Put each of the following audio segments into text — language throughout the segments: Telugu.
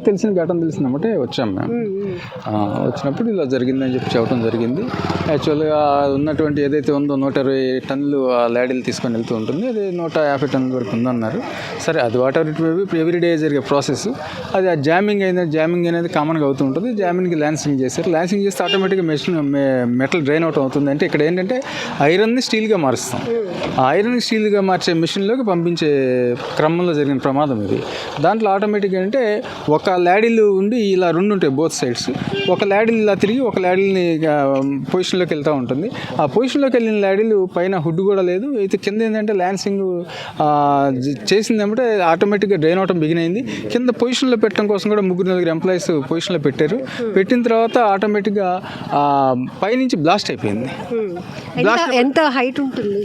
తెలిసిన ఘటన తెలిసిందన్నమాట వచ్చాము మేము. వచ్చినప్పుడు ఇలా జరిగిందని చెప్పి చెప్పడం జరిగింది. యాక్చువల్గా ఉన్నటువంటి ఏదైతే ఉందో 120 టన్నులు ఆ ల్యాడీలు తీసుకొని వెళ్తూ ఉంటుంది, అది 150 టన్నుల వరకు ఉందన్నారు. సరే, అది what ever it may be, everyday జరిగే ప్రాసెస్. అది ఆ జామింగ్ అనేది కామన్గా అవుతూ ఉంటుంది. జామింగ్కి ల్యాన్సింగ్ చేశారు. ల్యాన్సింగ్ చేస్తే ఆటోమేటిక్గా మెటల్ డ్రైన్ అవుట్ అవుతుంది. అంటే ఇక్కడ ఏంటంటే ఐరన్ని స్టీల్గా మారుస్తాం. ఆ ఐరన్ స్టీల్గా మార్చే మిషన్లోకి పంపించే క్రమంలో జరిగిన ప్రమాదం ఇది. దాంట్లో ఆటోమేటిక్గా అంటే ఒక ల్యాడీలు ఉండి ఇలా 2 ఉంటాయి బోత్ సైడ్స్. ఒక ల్యాడీలు ఇలా తిరిగి ఒక ల్యాడీని పొజిషన్లోకి వెళ్తూ ఉంటుంది. ఆ పొజిషన్లోకి వెళ్ళిన ల్యాడీలు పైన హుడ్ కూడా లేదు. అయితే కింద ఏంటంటే ల్యాన్సింగ్ చేసిందేమంటే ఆటోమేటిక్గా డ్రైన్ అవటం బిగిన్ అయింది. కింద పొజిషన్లో పెట్టడం కోసం కూడా 3-4 ఎంప్లాయీస్ పొజిషన్లో పెట్టారు. పెట్టిన తర్వాత ఆటోమేటిక్గా పైనుంచి బ్లాస్ట్ అయిపోయింది. ఎంత హైట్ ఉంటుంది?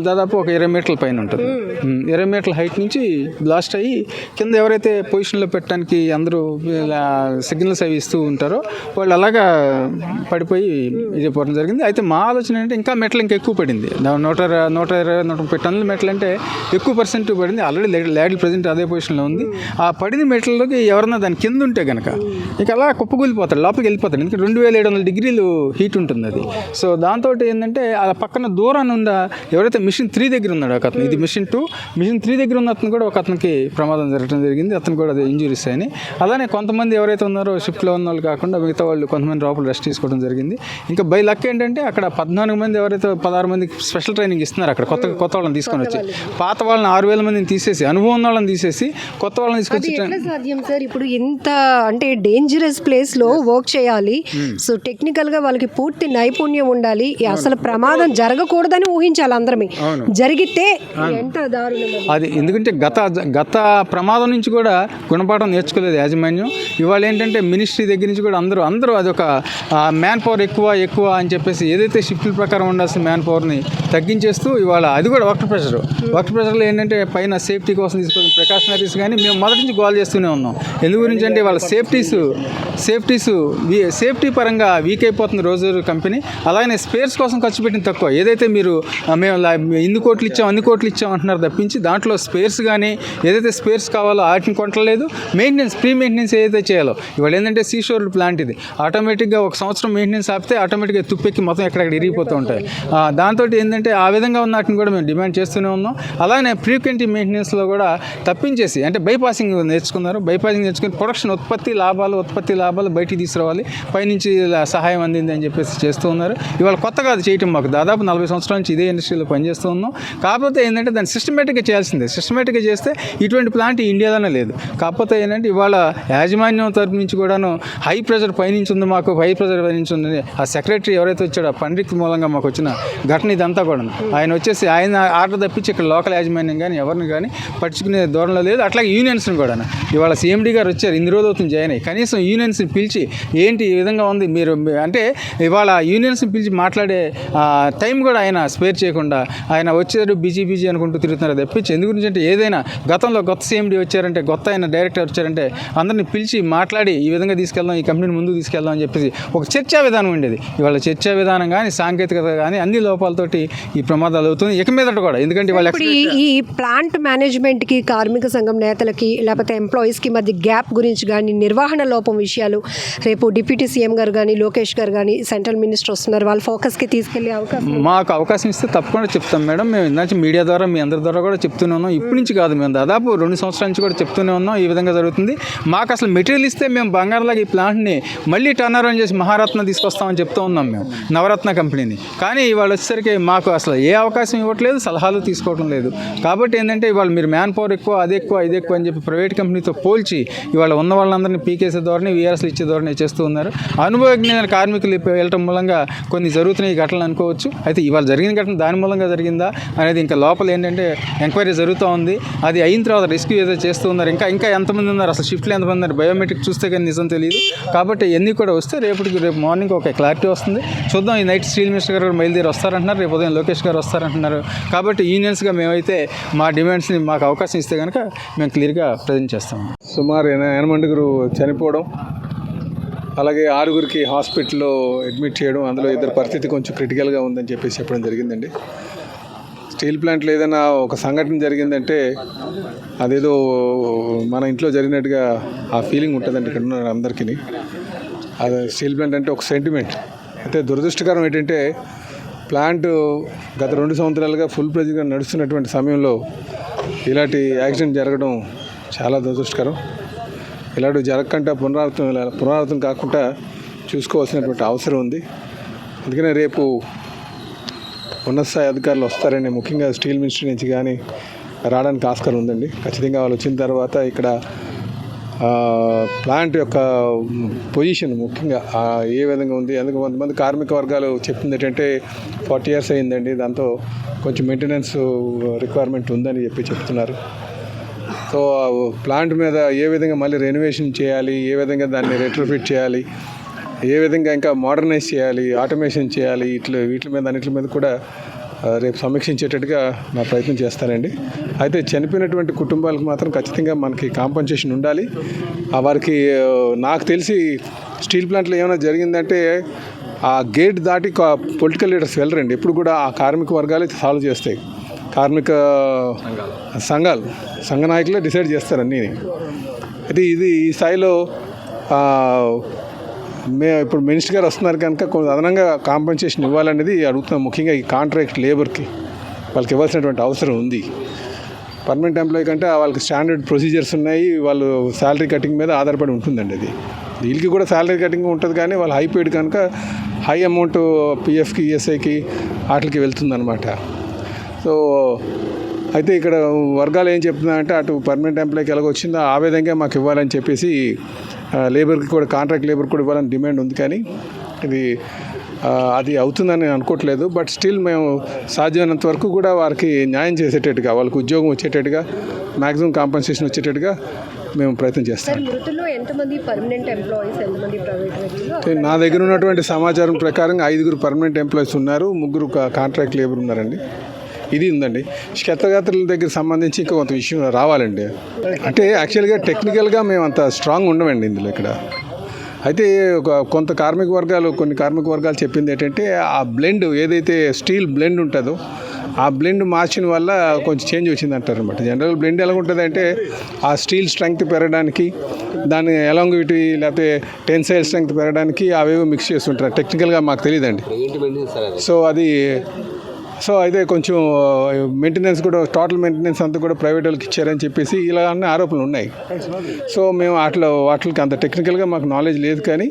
దాదాపు ఒక 20 మీటర్ల పైన ఉంటుంది. 20 మీటర్ల హైట్ నుంచి బ్లాస్ట్ అయ్యి కింద ఎవరైతే పొజిషన్లో పెట్టడానికి అందరూ సిగ్నల్స్ అవి ఇస్తూ ఉంటారో వాళ్ళు అలాగా పడిపోయి ఇది పోవడం జరిగింది. అయితే మా ఆలోచన ఏంటంటే ఇంకా మెటల్ ఇంకా ఎక్కువ పడింది. 120-130 టన్నుల మెటల్ అంటే ఎక్కువ పర్సెంట్ పడింది. ఆల్రెడీ ల్యాడీ ప్రజెంట్ అదే పొజిషన్లో ఉంది. ఆ పడిన మెటల్లోకి ఎవరన్నా దాని కింద ఉంటే కనుక ఇక అలా కుప్పకూలిపోతాడు, లోపలికి వెళ్ళిపోతాడు. ఎందుకంటే 2700 డిగ్రీలు హీట్ ఉంటుంది అది. సో దాంతో ఏంటంటే ఆ పక్కన దూరాన్ని ఉన్న ఎవరైతే మిషన్ 3 దగ్గర ఉన్నాడో ఒక అతను, ఇది మిషన్ 2, మిషన్ 3 దగ్గర ఉన్న అతను కూడా ఒక అతనికి ప్రమాదం జరగడం జరిగింది. అతను కూడా అది ఇంజురీస్ అయినాయి. అలానే కొంతమంది ఎవరైతే ఉన్నారో షిఫ్ట్లో ఉన్న వాళ్ళు కాకుండా మిగతా వాళ్ళు కొంతమంది లోపల రెస్ట్ తీసుకోవడం జరిగింది. ఇంకా బై లక్ ఏంటంటే అక్కడ 14 మంది ఎవరైతే 16 మందికి స్పెషల్ ట్రైనింగ్ ఇస్తున్నారు. అక్కడ కొత్త వాళ్ళని తీసుకొని వచ్చి పాత వాళ్ళని 6000 మందిని తీసేసి, అనుభవం ఉన్న వాళ్ళని తీసేసి కొత్త వాళ్ళని తీసుకొచ్చి సాధ్యం సార్? ఇప్పుడు ఇంత అంటే డేంజరస్ ప్లేస్లో వర్క్ చేయాలి. సో టెక్నికల్గా వాళ్ళకి పూర్తి నైపుణ్యం ఉండాలి. అసలు ప్రమాదం జరగకూడదని ఊహించాలి అందరమే. జరిగితే ఎంత దారుణం అది. ఎందుకంటే గత ప్రమాదం నుంచి కూడా గుణపాఠం నేర్చుకోలేదు యాజమాన్యం. ఇవాళ ఏంటంటే మినిస్ట్రీ దగ్గర నుంచి కూడా అందరూ అదొక మ్యాన్ పవర్ ఎక్కువ అని చెప్పేసి ఏదైతే షిఫ్ట్ల ప్రకారం ఉండాల్సిన మ్యాన్ పవర్ని తగ్గించేస్తూ ఇవాళ అది కూడా వర్క్ ప్రెషర్లో ఏంటంటే పైన సేఫ్టీ కోసం తీసుకొచ్చిన ప్రికాషనరీస్ కానీ మేము మొదటి నుంచి గోల్ చేస్తూనే ఉన్నాం. ఎందు గురించి అంటే వాళ్ళ సేఫ్టీ పరంగా వీక్ అయిపోతుంది రోజు కంపెనీ. అలాగే స్పేర్స్ కోసం ఖర్చు పెట్టిన తక్కువ. ఏదైతే మీరు మేము ఇన్ని కోట్లు ఇచ్చాం అన్ని కోట్లు ఇచ్చాం అంటున్నారు తప్పించి దాంట్లో స్పేర్స్ కానీ ఏదైతే స్పేర్స్ కావాలో వాటిని కొట్టలేదు. ప్రీ మెయింటెనెన్స్ ఏదైతే చేయాలో ఇవాళ ఏంటంటే సీషోర్ ప్లాంట్ ఇది. ఆటోమేటిక్గా 1 సంవత్సరం మెయింటెనెన్స్ ఆపితే ఆటోమేటిక్గా తుప్పెక్కి మొత్తం ఎక్కడెక్కడ ఇరిగిపోతూ ఉంటాయి. దాంతో ఏంటంటే ఆ విధంగా ఉన్న వాటిని కూడా మేము డిమాండ్ చేస్తూనే ఉన్నాం. అలానే ఫ్రీక్వెంటీ మెయింటెనెన్స్లో కూడా తప్పించేసి అంటే బైపాసింగ్ నేర్చుకున్నారు. బైపాసింగ్ నేర్చుకుని ప్రొడక్షన్ ఉత్పత్తి లాభాలు బయటికి తీసుకురావాలి, పైనుంచి సహాయం అందింది అని చెప్పేసి చేస్తూ ఉన్నారు. ఇవాళ కొత్తగా అది చేయటం మాకు దాదాపు 40 సంవత్సరాల నుంచి ఇదే ఇండస్ట్రీలో పనిచేస్తూ ఉన్నాం. కాకపోతే ఏంటంటే దాన్ని సిస్టమేటిక్గా చేయాల్సిందే. సిస్టమేటిక్గా చేస్తే ఇటువంటి ప్లాంట్ ఇండియాలోనే లేదు. కాకపోతే ఏంటంటే ఇవాళ యాజమాన్యం తరపు నుంచి కూడాను హై ప్రెషర్ పైనుంచి ఉంది, మాకు హై ప్రెషర్ పైనుంచి ఉంది. ఆ సెక్రటరీ ఎవరైతే వచ్చాడో పండిత్ మూలంగా మాకు వచ్చిన ఘటన ఇదంతా కూడా ఆయన వచ్చేసి ఆయన ఆర్డర్ తప్పించి ఇక్కడ లోకల్ యాజమాన్యం కానీ ఎవరిని కానీ పట్టించుకునే ధోరణిలో లేదు. అట్లాగే యూనియన్స్ని కూడా ఇవాళ CMD గారు వచ్చారు, ఇన్ని రోజులు అవుతుంది జాయిన్ అయ్యి. కనీసం యూనియన్స్ని పిలిచి ఏంటి ఈ విధంగా ఉంది మీరు అంటే ఇవాళ యూనియన్స్ని పిలిచి మాట్లాడే టైం కూడా ఆయన స్పేర్ చేయకుండా ఆయన వచ్చారు బిజీ అనుకుంటూ తిరుగుతున్నారు తప్పించి. ఎందు గురించి అంటే ఏదైనా గతంలో కొత్త CMD వచ్చారంటే ఆయన డైరెక్టర్ వచ్చారంటే అందరిని పిలిచి మాట్లాడి ఈ విధంగా తీసుకెళ్దాం, ఈ కంపెనీని ముందుకు తీసుకెళ్దాం అని చెప్పేసి ఒక చర్చా విధానం ఉండేది. ఇవాళ చర్చా విధానం కానీ సాంకేతికత కానీ అన్ని లోపాలతోటి ఈ ప్రమాదాలు అవుతుంది. ఇక మీదట కూడా ఎందుకంటే వాళ్ళ ఈ ప్లాంట్ మేనేజ్మెంట్కి కార్మిక సంఘం నేతలకి లేకపోతే ఎంప్లాయీస్కి మధ్య గ్యాప్ గురించి కానీ నిర్వహణ లోపం విషయాలు రేపు డిప్యూటీ CM గారు కానీ లోకేష్ గారు కానీ సెంట్రల్ మినిస్టర్ వస్తున్నారు, వాళ్ళ ఫోకస్కి తీసుకెళ్లే మాకు అవకాశం ఇస్తే తప్పకుండా చెప్తాం మేడం. మేము ఇందాక మీడియా ద్వారా మీ అందరి ద్వారా కూడా చెప్తూనే ఉన్నాం. ఇప్పటి నుంచి కాదు, మేము దాదాపు 2 సంవత్సరాల నుంచి కూడా చెప్తూనే ఉన్నాం ఈ విధంగా జరుగుతుంది. మాకు అసలు మెటీరియల్ ఇస్తే మేము బంగారులాగా ఈ ప్లాంట్ని మళ్ళీ టర్న్ అరౌండ్ చేసి మహారత్న తీసుకొస్తామని చెప్తూ ఉన్నాం మేము, నవరత్న కంపెనీని. కానీ ఇవాళ వచ్చేసరికి మాకు అసలు ఏ అవకాశం ఇవ్వట్లేదు, సలహాలు తీసుకోవడం లేదు. కాబట్టి ఏంటంటే ఇవాళ మీరు మ్యాన్ పవర్ ఎక్కువ అది ఎక్కువ అని చెప్పి ప్రైవేట్ కంపెనీతో పోల్చి ఇవాళ ఉన్న వాళ్ళందరినీ పీకేసే ధోరణి VRSలు ఇచ్చే ధోరణి చేస్తూ ఉన్నారు. అనుభవజ్ఞమైన కార్మికులు వెళ్ళటం మూలంగా కొన్ని జరుగుతున్నాయి ఈ ఘటనలు అనుకోవచ్చు. అయితే ఇవాళ జరిగిన ఘటన దాని మూలంగా జరిగిందా అనేది ఇంకా లోపల ఏంటంటే ఎంక్వైరీ జరుగుతూ ఉంది. అది అయిన తర్వాత రెస్క్యూ ఏదో చేస్తూ ఉన్నారు. ఇంకా ఎంతమంది ఉన్నారు అసలు షిఫ్ట్లు ఎంతమంది ఉన్నారు, బయోమెట్రిక్ చూస్తే కానీ నిజం తెలియదు. కాబట్టి ఇవన్నీ కూడా వస్తే రేపు మార్నింగ్ ఒక క్లారిటీ వస్తుంది. చూద్దాం. ఈ నైట్ స్టీల్ మినిస్టర్ గారు కూడా బయలుదేరి వస్తారంటున్నారు, రేపు ఉదయం లోకేష్ గారు వస్తారంటున్నారు. కాబట్టి యూనియన్స్గా మేమైతే మా డిమాండ్స్ని మాకు అవకాశం ఇస్తే కనుక మేము క్లియర్గా ప్రజెంట్ చేస్తాం. సుమారు 8 చనిపోవడం, అలాగే 6 హాస్పిటల్లో అడ్మిట్ చేయడం, అందులో 2 పరిస్థితి కొంచెం క్రిటికల్గా ఉందని చెప్పేసి చెప్పడం జరిగిందండి. స్టీల్ ప్లాంట్లో ఏదైనా ఒక సంఘటన జరిగిందంటే అదేదో మన ఇంట్లో జరిగినట్టుగా ఆ ఫీలింగ్ ఉంటుందండి ఇక్కడ ఉన్న అందరికీ. అది స్టీల్ ప్లాంట్ అంటే ఒక సెంటిమెంట్. అయితే దురదృష్టకరం ఏంటంటే ప్లాంట్ గత 2 సంవత్సరాలుగా ఫుల్ ప్రెజర్గా నడుస్తున్నటువంటి సమయంలో ఇలాంటి యాక్సిడెంట్ జరగడం చాలా దురదృష్టకరం. ఇలాంటివి జరగకుండా పునరావృతం కాకుండా చూసుకోవాల్సినటువంటి అవసరం ఉంది. అందుకనే రేపు ఉన్నత స్థాయి అధికారులు వస్తారని, ముఖ్యంగా స్టీల్ మినిస్ట్రీ నుంచి కానీ రావడానికి ఆస్కారం ఉందండి. ఖచ్చితంగా వాళ్ళు వచ్చిన తర్వాత ఇక్కడ ప్లాంట్ యొక్క పొజిషన్ ముఖ్యంగా ఏ విధంగా ఉంది. అందుకు కొంతమంది కార్మిక వర్గాలు చెప్పింది ఏంటంటే 40 years అయిందండి, దాంతో కొంచెం మెయింటెనెన్స్ రిక్వైర్మెంట్ ఉందని చెప్తున్నారు. సో ప్లాంట్ మీద ఏ విధంగా మళ్ళీ రెనోవేషన్ చేయాలి, ఏ విధంగా దాన్ని రెట్రోఫిట్ చేయాలి, ఏ విధంగా ఇంకా మోడర్నైజ్ చేయాలి, ఆటోమేషన్ చేయాలి, అన్నిటి మీద కూడా రేపు సమీక్షించేటట్టుగా నా ప్రయత్నం చేస్తానండి. అయితే చనిపోయినటువంటి కుటుంబాలకు మాత్రం ఖచ్చితంగా మనకి కాంపన్సేషన్ ఉండాలి. వారికి నాకు తెలిసి స్టీల్ ప్లాంట్లో ఏమైనా జరిగిందంటే ఆ గేట్ దాటి పొలిటికల్ లీడర్స్ వెళ్ళరండి. ఎప్పుడు కూడా ఆ కార్మిక వర్గాలే సాల్వ్ చేస్తాయి. కార్మిక సంఘ నాయకులే డిసైడ్ చేస్తారు అన్నీ. అయితే ఇది ఈ స్థాయిలో ఇప్పుడు మినిస్టర్ గారు వస్తున్నారు కనుక కొంచెం అదనంగా కాంపెన్సేషన్ ఇవ్వాలనేది అడుగుతున్నాం. ముఖ్యంగా ఈ కాంట్రాక్ట్ లేబర్కి వాళ్ళకి ఇవ్వాల్సినటువంటి అవసరం ఉంది. పర్మనెంట్ ఎంప్లాయీ కంటే వాళ్ళకి స్టాండర్డ్ ప్రొసీజర్స్ ఉన్నాయి. వాళ్ళు శాలరీ కటింగ్ మీద ఆధారపడి ఉంటుందండి. అది వీళ్ళకి కూడా శాలరీ కటింగ్ ఉంటుంది, కానీ వాళ్ళు హై పెయిడ్ కనుక హై అమౌంట్ పిఎఫ్కి, ఈఎస్ఐకి వాటికి వెళ్తుందన్నమాట. సో అయితే ఇక్కడ వర్గాలు ఏం చెప్తున్నాయంటే అటు పర్మనెంట్ ఎంప్లాయీకి ఎలాగొచ్చిందో ఆ విధంగా మాకు ఇవ్వాలని చెప్పేసి లేబర్కి కూడా, కాంట్రాక్ట్ లేబర్కి కూడా ఇవ్వాలని డిమాండ్ ఉంది. కానీ అది అవుతుందని నేను అనుకోవట్లేదు. బట్ స్టిల్ మేము సాధ్యమైనంత వరకు కూడా వారికి న్యాయం చేసేటట్టుగా, వాళ్ళకి ఉద్యోగం వచ్చేటట్టుగా, మ్యాక్సిమం కాంపన్సేషన్ వచ్చేటట్టుగా మేము ప్రయత్నం చేస్తాం. నా దగ్గర ఉన్నటువంటి సమాచారం ప్రకారం 5 పర్మనెంట్ ఎంప్లాయీస్ ఉన్నారు, 3 కాంట్రాక్ట్ లేబర్ ఉన్నారండి. ఇది ఉందండి. క్షతగాత్రుల దగ్గర సంబంధించి ఇంకా కొంత విషయం రావాలండి. అంటే యాక్చువల్గా టెక్నికల్గా మేము అంత స్ట్రాంగ్ ఉండమండి ఇందులో ఇక్కడ. అయితే కొన్ని కార్మిక వర్గాలు చెప్పింది ఏంటంటే ఆ బ్లెండ్ ఏదైతే స్టీల్ బ్లెండ్ ఉంటుందో ఆ బ్లెండ్ మార్చిన వల్ల కొంచెం చేంజ్ వచ్చింది అంటారు అనమాట. జనరల్ బ్లెండ్ ఎలా ఉంటుంది అంటే ఆ స్టీల్ స్ట్రెంగ్త్ పెరగడానికి, దాని ఎలాంగిటీ లేకపోతే టెన్సైల్ స్ట్రెంగ్త్ పెరగడానికి అవేవో మిక్స్ చేస్తుంటారు. టెక్నికల్గా మాకు తెలియదండి. సో అయితే కొంచెం మెయింటెనెన్స్ కూడా, టోటల్ మెయింటెనెన్స్ అంతా కూడా ప్రైవేట్ వాళ్ళకి ఇచ్చారని చెప్పేసి ఇలా అన్ని ఆరోపణలు ఉన్నాయి. సో మేము వాటికి అంత టెక్నికల్గా మాకు నాలెడ్జ్ లేదు, కానీ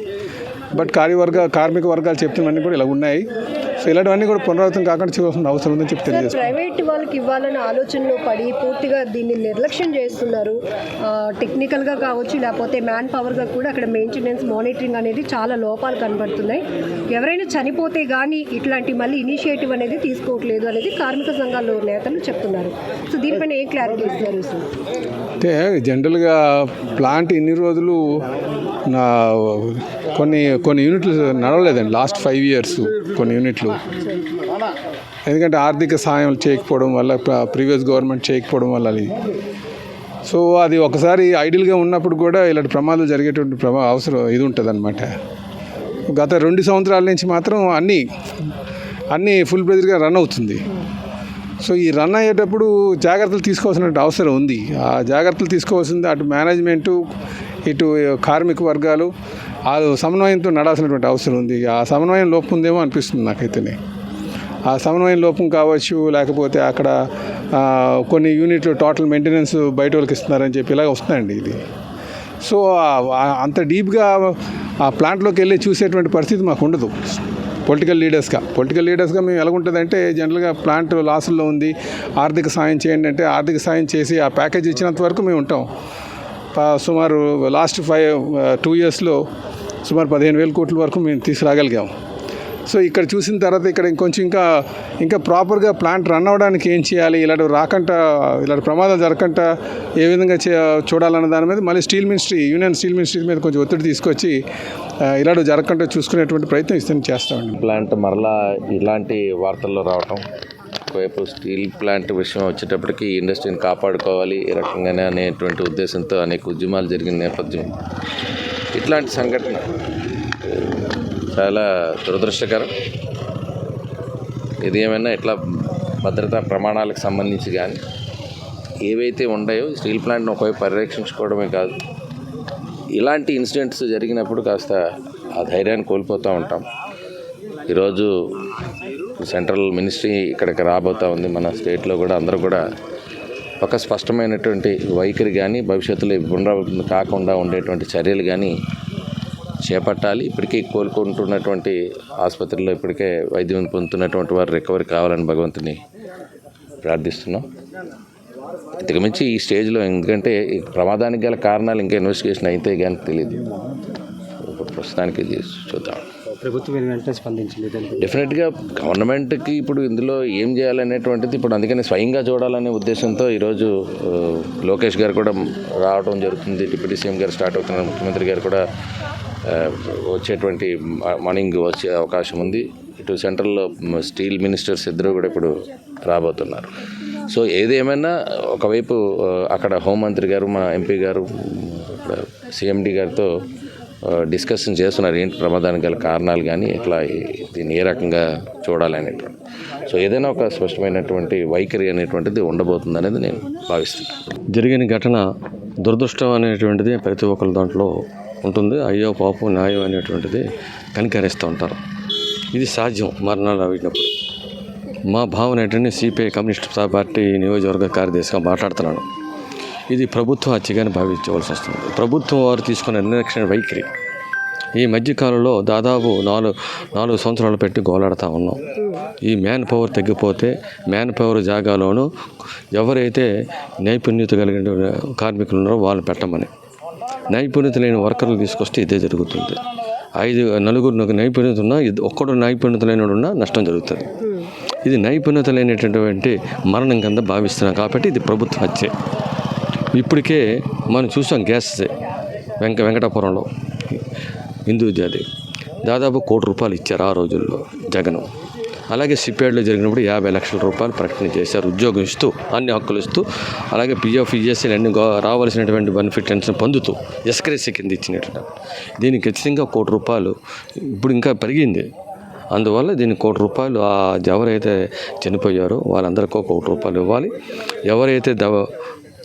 బట్ కార్మిక వర్గాలు చెప్తున్నవన్నీ కూడా ఇలా ఉన్నాయి. సో ఇలాంటివన్నీ కూడా పునరావృతం కాకుండా చూడాల్సిన అవసరం ఉందని చెప్పి తెలియజేస్తాను. ప్రైవేట్ వాళ్ళకి ఇవ్వాలన్న ఆలోచనలో పడి పూర్తిగా దీన్ని నిర్లక్ష్యం చేస్తున్నారు. టెక్నికల్గా కావచ్చు, లేకపోతే మ్యాన్ పవర్గా కూడా అక్కడ మెయింటెనెన్స్, మానిటరింగ్ అనేది చాలా లోపాలు కనబడుతున్నాయి. ఎవరైనా చనిపోతే కానీ ఇట్లాంటి మళ్ళీ ఇనిషియేటివ్ అనేది తీసుకోవట్లేదు అనేది కార్మిక సంఘాల నేతలు చెప్తున్నారు. సో దీనిపైన ఏం క్లారిటీ ఇస్తారు సార్? అంటే జనరల్గా ప్లాంట్ ఇన్ని రోజులు కొన్ని యూనిట్లు నడవలేదండి. లాస్ట్ 5 years కొన్ని యూనిట్లు, ఎందుకంటే ఆర్థిక సహాయం చేయకపోవడం వల్ల, ప్రీవియస్ గవర్నమెంట్ చేయకపోవడం వల్ల అది. సో అది ఒకసారి ఐడిల్గా ఉన్నప్పుడు కూడా ఇలాంటి ప్రమాదాలు జరిగేటువంటి అవసరం ఇది ఉంటుంది అనమాట. గత 2 సంవత్సరాల నుంచి మాత్రం అన్నీ ఫుల్ ప్రెజర్గా రన్ అవుతుంది. సో ఈ రన్ అయ్యేటప్పుడు జాగ్రత్తలు తీసుకోవాల్సిన అవసరం ఉంది. ఆ జాగ్రత్తలు తీసుకోవాల్సింది అటు మేనేజ్మెంటు, ఇటు కార్మిక వర్గాలు ఆ సమన్వయంతో నడాల్సినటువంటి అవసరం ఉంది. ఆ సమన్వయం లోపం ఉందేమో అనిపిస్తుంది నాకైతేనే. ఆ సమన్వయం లోపం కావచ్చు, లేకపోతే అక్కడ కొన్ని యూనిట్లు టోటల్ మెయింటెనెన్స్ బయట వాళ్ళకి ఇస్తున్నారని చెప్పి ఇలాగ వస్తుందండి ఇది. సో అంత డీప్గా ఆ ప్లాంట్లోకి వెళ్ళి చూసేటువంటి పరిస్థితి మాకు ఉండదు. పొలిటికల్ లీడర్స్గా మేము ఎలాగుంటుందంటే జనరల్గా ప్లాంట్ లాసుల్లో ఉంది, ఆర్థిక సాయం చేయండి అంటే ఆర్థిక సాయం చేసి ఆ ప్యాకేజ్ ఇచ్చినంత వరకు మేము ఉంటాం. సుమారు లాస్ట్ 2 yearsలో సుమారు 15,000 కోట్ల వరకు మేము తీసుకురాగలిగాం. సో ఇక్కడ చూసిన తర్వాత ఇక్కడ ఇంకొంచెం ఇంకా ప్రాపర్గా ప్లాంట్ రన్ అవ్వడానికి ఏం చేయాలి, ఇలాంటి ప్రమాదాలు జరగకుండా ఏ విధంగా చూడాలన్న దాని మీద మళ్ళీ యూనియన్ స్టీల్ మినిస్ట్రీ మీద కొంచెం ఒత్తిడి తీసుకొచ్చి ఇలాంటి జరగకుండా చూసుకునేటువంటి ప్రయత్నం చేస్తామండి. ప్లాంట్ మరలా ఇలాంటి వార్తల్లో రావటం, ఒకవైపు స్టీల్ ప్లాంట్ విషయం వచ్చేటప్పటికి ఇండస్ట్రీని కాపాడుకోవాలి ఈ రకంగానే అనేటువంటి ఉద్దేశంతో అనేక ఉద్యమాలు జరిగిన నేపథ్యం, ఇట్లాంటి సంఘటన చాలా దురదృష్టకరం. ఇది ఏమైనా ఇట్లా భద్రతా ప్రమాణాలకు సంబంధించి కానీ ఏవైతే ఉన్నాయో స్టీల్ ప్లాంట్ను ఒకవైపు పరిరక్షించుకోవడమే కాదు, ఇలాంటి ఇన్సిడెంట్స్ జరిగినప్పుడు కాస్త ఆ ధైర్యాన్ని కోల్పోతూ ఉంటాం. ఈరోజు సెంట్రల్ మినిస్ట్రీ ఇక్కడికి రాబోతూ ఉంది. మన స్టేట్లో కూడా అందరూ కూడా ఒక స్పష్టమైనటువంటి వైఖరి కానీ భవిష్యత్తులో పునరావృతం కాకుండా ఉండేటువంటి చర్యలు కానీ చేపట్టాలి. ఇప్పటికీ కోలుకుంటున్నటువంటి ఆసుపత్రిలో ఇప్పటికే వైద్యం పొందుతున్నటువంటి వారు రికవరీ కావాలని భగవంతుని ప్రార్థిస్తున్నాం. ఇంతకుమించి ఈ స్టేజ్లో ఎందుకంటే ఈ ప్రమాదానికి గల కారణాలు ఇంకా ఇన్వెస్టిగేషన్ అయితే కానీ తెలియదు. ప్రస్తుతానికి ఇది చూద్దాం. ప్రభుత్వం వెంటనే స్పందించింది. డెఫినెట్గా గవర్నమెంట్కి ఇప్పుడు ఇందులో ఏం చేయాలనేటువంటిది ఇప్పుడు అందుకని స్వయంగా చూడాలనే ఉద్దేశంతో ఈరోజు లోకేష్ గారు కూడా రావడం జరుగుతుంది. డిప్యూటీ సీఎం గారు స్టార్ట్ అవుతున్నారు, ముఖ్యమంత్రి గారు కూడా వచ్చేటువంటి మార్నింగ్ వచ్చే అవకాశం ఉంది. ఇటు సెంట్రల్లో స్టీల్ మినిస్టర్స్ ఇద్దరు కూడా ఇప్పుడు రాబోతున్నారు. సో ఏదేమైనా ఒకవైపు అక్కడ హోంమంత్రి గారు, మా ఎంపీ గారు, సిఎండి గారితో డిస్కషన్ చేస్తున్నారు ఏంటి ప్రమాదానికి గల కారణాలు కానీ ఇట్లా దీన్ని ఏ రకంగా చూడాలనేటువంటి. సో ఏదైనా ఒక స్పష్టమైనటువంటి వైఖరి అనేటువంటిది ఉండబోతుంది అనేది నేను భావిస్తున్నాను. జరిగిన ఘటన దురదృష్టం అనేటువంటిది ప్రతి ఒక్కరి దాంట్లో ఉంటుంది. అయ్యో పాపం న్యాయం అనేటువంటిది కనికరిస్తూ ఉంటారు. ఇది సాధ్యం మరణాలు అయినప్పుడు. మా భావన ఏంటంటే సిపిఐ కమ్యూనిస్ట్ పార్టీ నియోజకవర్గ కార్యదర్శిగా మాట్లాడుతున్నాను. ఇది ప్రభుత్వం హత్యగానే భావించవలసి వస్తుంది. ప్రభుత్వం వారు తీసుకున్న నిర్లక్ష్య వైఖరి ఈ మధ్యకాలంలో దాదాపు 4 సంవత్సరాలు పెట్టి గోలాడుతూ ఉన్నాం. ఈ మ్యాన్ పవర్ తగ్గిపోతే మ్యాన్ పవర్ జాగాలోనూ ఎవరైతే నైపుణ్యత కలిగిన కార్మికులు ఉన్నారో వాళ్ళని పెట్టమని, నైపుణ్యత లేని వర్కర్లు తీసుకొస్తే ఇదే జరుగుతుంది. 4 నైపుణ్యత ఉన్నా ఒక్కడు నైపుణ్యత లేనివాడున్నా నష్టం జరుగుతుంది. ఇది నైపుణ్యత లేనటువంటి మరణం కింద భావిస్తున్నాం కాబట్టి ఇది ప్రభుత్వ హత్య. ఇప్పటికే మనం చూసాం గ్యాస్ వెంకటాపురంలో హిందూ జాతి దాదాపు ₹1 కోటి ఇచ్చారు ఆ రోజుల్లో జగన్. అలాగే సిపిఐలో జరిగినప్పుడు 50 లక్షల రూపాయలు ప్రకటన చేశారు. ఉద్యోగం ఇస్తూ అన్ని హక్కులు ఇస్తూ అలాగే పిఎఫ్ ఈఎస్సీ అన్ని రావాల్సినటువంటి బెనిఫిట్స్ పొందుతూ ఎస్క్రేసీ కింద ఇచ్చినట్టు దీనికి ఖచ్చితంగా ₹1 కోటి ఇప్పుడు ఇంకా పెరిగింది. అందువల్ల దీనికి ₹1 కోటి ఎవరైతే చనిపోయారో వాళ్ళందరికీ ₹1 కోటి ఇవ్వాలి. ఎవరైతే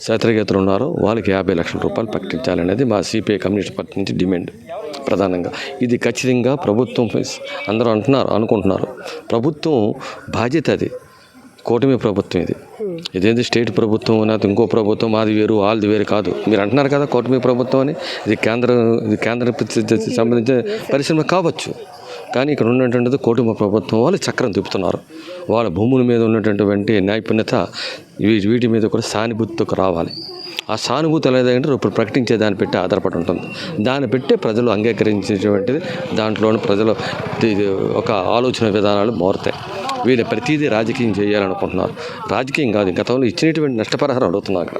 శాస్త్రవేత్తలు ఉన్నారో వాళ్ళకి 50 లక్షల రూపాయలు ప్రకటించాలనేది మా సిపిఐ కమ్యూనిస్ట్ పార్టీ నుంచి డిమాండ్ ప్రధానంగా. ఇది ఖచ్చితంగా ప్రభుత్వం అందరూ అనుకుంటున్నారు. ప్రభుత్వం బాధ్యత అది. కూటమి ప్రభుత్వం ఇదేంటి స్టేట్ ప్రభుత్వం నాకు ఇంకో ప్రభుత్వం మాది వేరు వాళ్ళది వేరు కాదు. మీరు అంటున్నారు కదా కూటమి ప్రభుత్వం అని. ఇది కేంద్ర సంబంధించిన పరిశ్రమ కావచ్చు, కానీ ఇక్కడ ఉన్నటువంటిది కూటమి ప్రభుత్వం వాళ్ళు చక్రం తిప్పుతున్నారు. వాళ్ళ భూముల మీద ఉన్నటువంటి నైపుణ్యత వీటి మీద కూడా సానుభూతికి రావాలి. ఆ సానుభూతి లేదంటే ఇప్పుడు ప్రకటించే దాన్ని పెట్టి ఆధారపడి ఉంటుంది. దాన్ని పెట్టి ప్రజలు అంగీకరించేటువంటిది దాంట్లోని ప్రజలు ఒక ఆలోచన విధానాలు మారుతాయి. వీళ్ళు ప్రతిదీ రాజకీయం చేయాలనుకుంటున్నారు. రాజకీయం కాదు, గతంలో ఇచ్చినటువంటి నష్టపరిహారం అడుగుతున్నారు. అక్కడ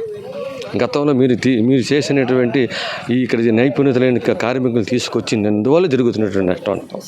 గతంలో మీరు చేసినటువంటి ఇక్కడ నైపుణ్యత లేని కార్మికులు తీసుకొచ్చినందువల్ల జరుగుతున్నటువంటి నష్టం అంటాం.